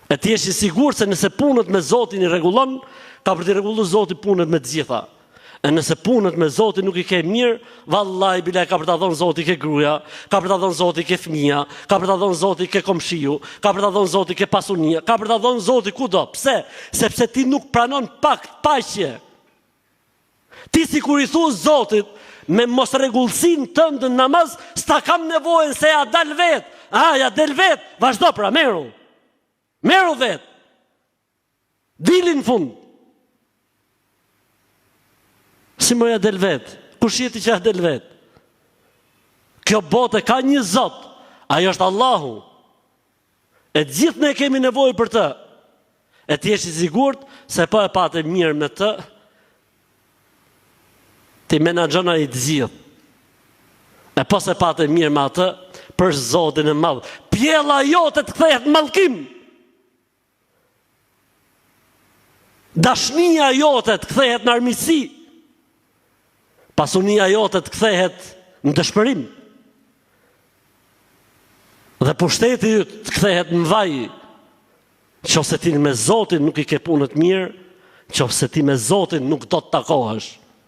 E ti jesh i sigurt se nëse punët me Zotin i rregullon, ka për t'i rregulluar Zoti punët me të gjitha. E nëse punët me Zotin nuk i ke mirë, vallahi bilaj ka për ta dhënë Zoti ke gruaja, ka për ta dhënë Zoti ke fëmia, ka për ta dhënë Zoti ke komshiu, ka për ta dhënë Zoti ke pasunia, ka për ta dhënë Zoti kudo. Pse? Sepse ti nuk pranon paqje. Ti si kur i thu Zotit me mos rregullsinë tënde në namaz, s'ta kam nevojën se ja dal vet. Ja del vet, vazhdo pra, meru. Meru vet. Dili në fund. Si më ja del vet? Kush jeti që ja del vet? Kjo bote ka një Zot, ajo është Allahu. E gjithë ne kemi nevojë për të. E ti jesh i sigurt se po e patë mirë me të, ti menaxhon ai të gjithë. E po se patë mirë me atë, për Zotin e madh. Pjella jote të kthehet në mallkim. Dashnia jote të kthehet në armiqësi. Pasunia jote të kthehet në dëshpërim. Dhe pushteti yt të kthehet në vaj. Nëse ti me Zotin nuk i ke punët mirë, nëse ti me Zotin nuk do të takohesh.